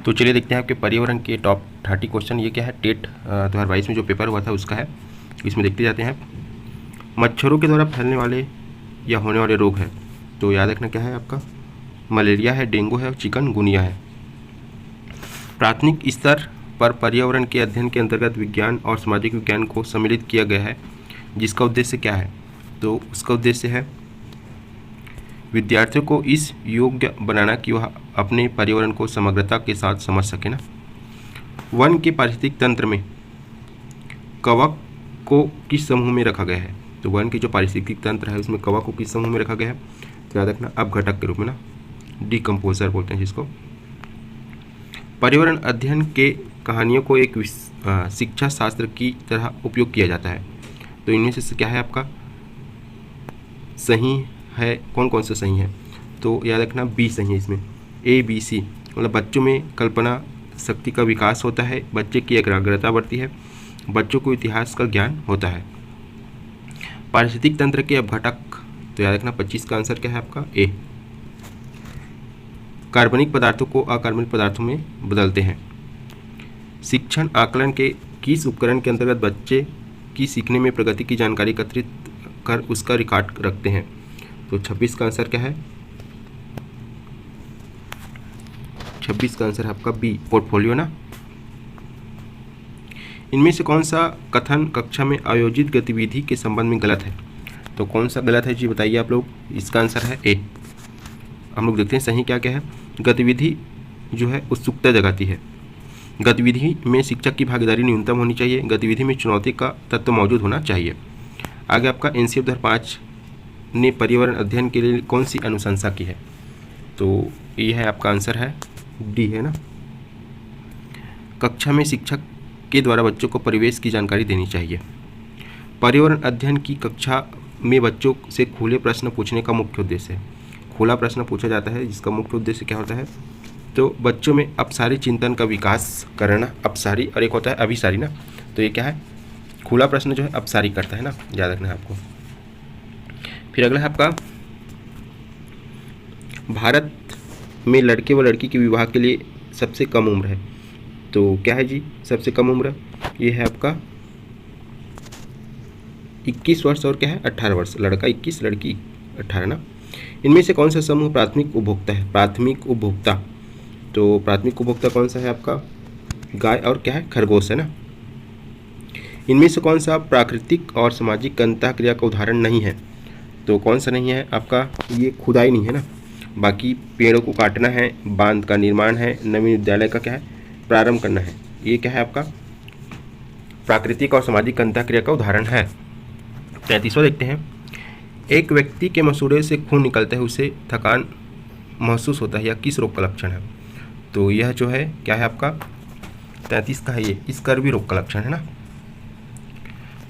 तो चलिए देखते हैं आपके पर्यावरण के टॉप 30 क्वेश्चन। ये क्या है, टेट 2022 में जो पेपर हुआ था उसका है। इसमें देखते जाते हैं। मच्छरों के द्वारा फैलने वाले या होने वाले रोग है, तो याद रखना क्या है आपका, मलेरिया है, डेंगू है और चिकनगुनिया है। प्राथमिक स्तर पर पर्यावरण के अध्ययन के अंतर्गत विज्ञान और सामाजिक विज्ञान को सम्मिलित किया गया है, जिसका उद्देश्य क्या है, तो उसका उद्देश्य है विद्यार्थियों को इस योग्य बनाना कि वह अपने पर्यावरण को समग्रता के साथ समझ सके ना। वन के पारिस्थितिक तंत्र में कवक को किस समूह में रखा गया है, तो वन के जो पारिस्थितिक तंत्र है उसमें कवक को किस समूह में रखा गया है, तो याद रखना अपघटक के रूप में ना, डिकम्पोजर बोलते हैं जिसको। पर्यावरण अध्ययन के कहानियों को एक शिक्षा शास्त्र की तरह उपयोग किया जाता है, तो इनमें से क्या है आपका सही है, कौन कौन सा सही है, तो याद रखना बी सही है इसमें। ए बी सी मतलब बच्चों में कल्पना शक्ति का विकास होता है, बच्चे की एकाग्रता बढ़ती है, बच्चों को इतिहास का ज्ञान होता है। पारिस्थितिक तंत्र के अपघटक, तो याद रखना 25 का आंसर क्या है आपका ए। कार्बनिक पदार्थों को अकार्बनिक पदार्थों में बदलते हैं। शिक्षण आकलन के किस उपकरण के अंतर्गत बच्चे की सीखने में प्रगति की जानकारी एकत्रित कर उसका रिकॉर्ड रखते हैं, तो 26 का आंसर क्या है, 26 का आंसर है आपका बी, पोर्टफोलियो ना। इनमें से कौन सा कथन कक्षा में आयोजित गतिविधि के संबंध में गलत है, तो कौन सा गलत है जी बताइए आप लोग। इसका आंसर है ए। हम लोग देखते हैं सही क्या क्या है। गतिविधि जो है उत्सुकता जगाती है, गतिविधि में शिक्षक की भागीदारी न्यूनतम होनी चाहिए, गतिविधि में चुनौती का तत्व मौजूद होना चाहिए। आगे आपका एनसीएफ 2005 ने पर्यावरण अध्ययन के लिए कौन सी अनुशंसा की है, तो ये है आपका आंसर है डी है ना। कक्षा में शिक्षक के द्वारा बच्चों को परिवेश की जानकारी देनी चाहिए। पर्यावरण अध्ययन की कक्षा में बच्चों से खुले प्रश्न पूछने का मुख्य उद्देश्य है, खुला प्रश्न पूछा जाता है जिसका मुख्य उद्देश्य क्या होता है, तो बच्चों में अपसारी चिंतन का विकास करना। अपसारी और एक होता है अभिसारी ना, तो ये क्या है, खुला प्रश्न जो है अपसारी करता है ना, याद रखना है आपको। फिर अगला है आपका भारत में लड़के व लड़की के विवाह के लिए सबसे कम उम्र है, तो क्या है जी सबसे कम उम्र, ये है आपका 21 वर्ष और क्या है 18 वर्ष, लड़का 21 लड़की 18 ना। इनमें से कौन सा समूह प्राथमिक उपभोक्ता है, प्राथमिक उपभोक्ता, तो प्राथमिक उपभोक्ता कौन सा है आपका गाय और क्या है खरगोश है ना। इनमें से कौन सा प्राकृतिक और सामाजिक अंतःक्रिया का उदाहरण नहीं है, तो कौन सा नहीं है आपका, ये खुदाई नहीं है ना, बाकी पेड़ों को काटना है, बांध का निर्माण है, नवीन विद्यालय का क्या है प्रारंभ करना है, ये क्या है आपका प्राकृतिक और सामाजिक अंतःक्रिया का उदाहरण है। 33वां देखते हैं। एक व्यक्ति के मसूड़े से खून निकलते है उसे थकान महसूस होता है, या किस रोग का लक्षण है, तो यह जो है क्या है आपका 33 का है ये स्कर्वी रोग का लक्षण है ना।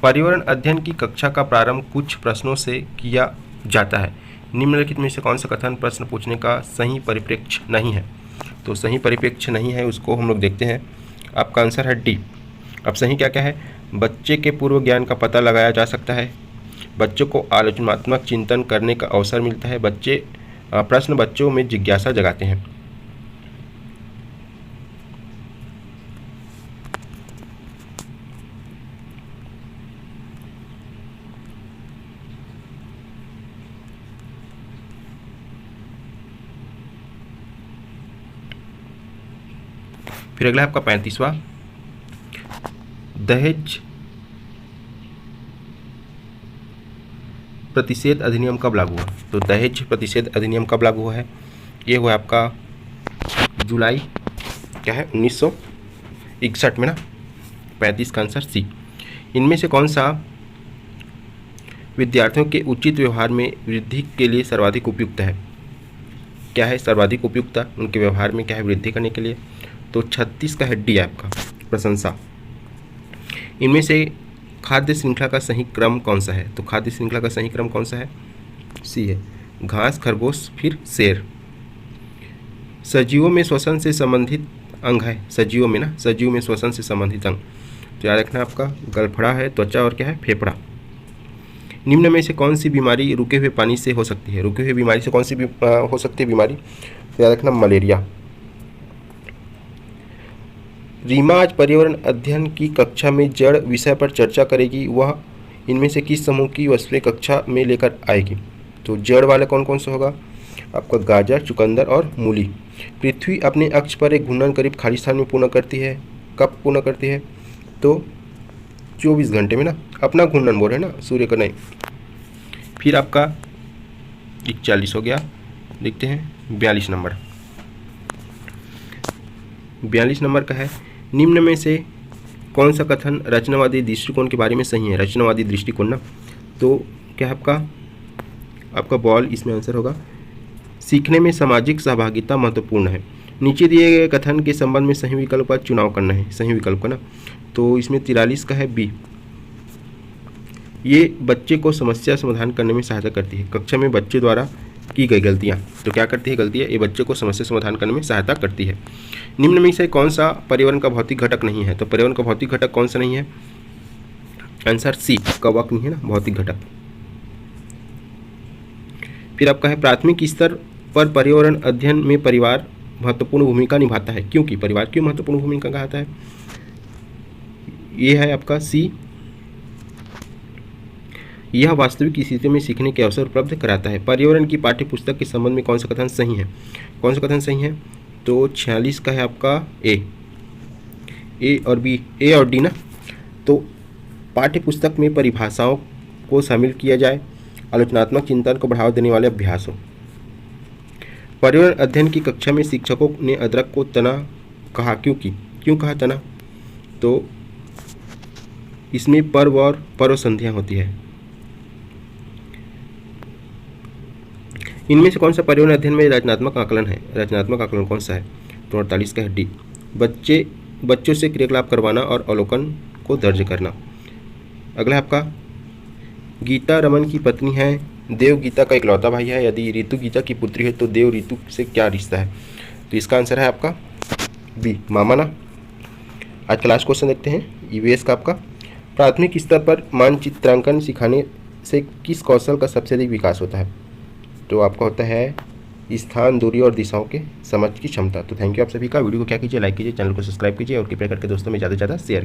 पर्यावरण अध्ययन की कक्षा का प्रारंभ कुछ प्रश्नों से किया जाता है, निम्नलिखित में से कौन सा कथन प्रश्न पूछने का सही परिप्रेक्ष्य नहीं है, तो सही परिप्रेक्ष्य नहीं है उसको हम लोग देखते हैं। आपका आंसर है डी। अब सही क्या क्या है, बच्चे के पूर्व ज्ञान का पता लगाया जा सकता है, बच्चों को आलोचनात्मक चिंतन करने का अवसर मिलता है, प्रश्न बच्चों में जिज्ञासा जगाते हैं। फिर अगला आपका 35वां। दहेज प्रतिषेध अधिनियम कब लागू हुआ, तो दहेज प्रतिषेध अधिनियम कब लागू हुआ है, ये हुआ आपका जुलाई क्या है 1961 में ना। 35 का आंसर सी। इनमें से कौन सा विद्यार्थियों के उचित व्यवहार में वृद्धि के लिए सर्वाधिक उपयुक्त है, क्या है सर्वाधिक उपयुक्त उनके व्यवहार में क्या है वृद्धि करने के लिए, तो 36 का है डी आपका प्रशंसा। इनमें से खाद्य श्रृंखला का सही क्रम कौन सा है, तो खाद्य श्रृंखला का सही क्रम कौन सा है, सी है घास खरगोश फिर शेर। सजीवों में श्वसन से संबंधित अंग है, सजीवों में ना, सजीव में श्वसन से संबंधित अंग, तो याद रखना आपका गलफड़ा है, त्वचा और क्या है फेफड़ा। निम्न में से कौन सी बीमारी रुके हुए पानी से हो सकती है, रुके हुए बीमारी से कौन सी हो सकती है बीमारी, तो याद रखना मलेरिया। रीमा आज पर्यावरण अध्ययन की कक्षा में जड़ विषय पर चर्चा करेगी। वह इनमें से किस समूह की वस्तुएं कक्षा में लेकर आएगी? तो जड़ वाला कौन कौन सा होगा? आपका गाजर, चुकंदर और मूली। पृथ्वी अपने अक्ष पर एक घूर्णन करीब खाली स्थान में पूर्ण करती है। कब पूर्ण करती है? तो 24 घंटे में ना, अपना घूर्णन बोल रहे हैं ना, सूर्य का नहीं। फिर आपका 41 हो गया। देखते हैं 42 नंबर। 42 नंबर का है, निम्न में से कौन सा कथन रचनावादी दृष्टिकोण के बारे में सही है? रचनावादी दृष्टिकोण ना, तो क्या है आपका बॉल इसमें आंसर होगा। सीखने में सामाजिक सहभागिता महत्वपूर्ण है। नीचे दिए गए कथन के संबंध में सही विकल्प का चुनाव करना है, सही विकल्प का ना, तो इसमें 43 का है बी। ये बच्चे को समस्या समाधान करने में सहायता करती है। कक्षा में बच्चे द्वारा की गई गलतियाँ, तो क्या करती है गलतियाँ? ये बच्चे को समस्या समाधान करने में सहायता करती है। निम्न में से कौन सा पर्यावरण का भौतिक घटक नहीं है? तो पर्यावरण का भौतिक घटक कौन सा नहीं है? आंसर सी, कवक नहीं है ना, भौतिक घटक। फिर आपका है, प्राथमिक स्तर पर पर्यावरण अध्ययन में परिवार महत्वपूर्ण भूमिका निभाता है। क्योंकि परिवार क्यों महत्वपूर्ण भूमिका निभाता है? ये है आपका सी, यह वास्तविक स्थिति में सीखने के अवसर उपलब्ध कराता है। पर्यावरण की पाठ्य पुस्तक के संबंध में कौन सा कथन सही है? कौन सा कथन सही है? तो 46 का है आपका ए और बी, ए और डी ना। तो पाठ्य पुस्तक में परिभाषाओं को शामिल किया जाए, आलोचनात्मक चिंतन को बढ़ावा देने वाले अभ्यास हो। पर्यावरण अध्ययन की कक्षा में शिक्षकों ने अदरक को तना कहा, क्यों कहा तना? तो इसमें पर्व और पर्व संधियाँ होती है। इनमें से कौन सा पर्यावरण अध्ययन में रचनात्मक आकलन है? रचनात्मक आकलन कौन सा है? तो 48 का है डी, बच्चों से क्रियाकलाप करवाना और अवलोकन को दर्ज करना। अगला आपका, गीता रमन की पत्नी है, देव गीता का इकलौता भाई है। यदि ऋतु गीता की पुत्री है तो देव ऋतु से क्या रिश्ता है? तो इसका आंसर है आपका बी, मामा ना। आज का लास्ट क्वेश्चन देखते हैं ईवीएस का आपका, प्राथमिक स्तर पर मानचित्रांकन सिखाने से किस कौशल का सबसे अधिक विकास होता है? तो आपका होता है स्थान, दूरी और दिशाओं के समझ की क्षमता। तो थैंक यू आप सभी का। वीडियो को क्या कीजिए, लाइक कीजिए, चैनल को सब्सक्राइब कीजिए और कृपया करके दोस्तों में ज़्यादा से ज़्यादा शेयर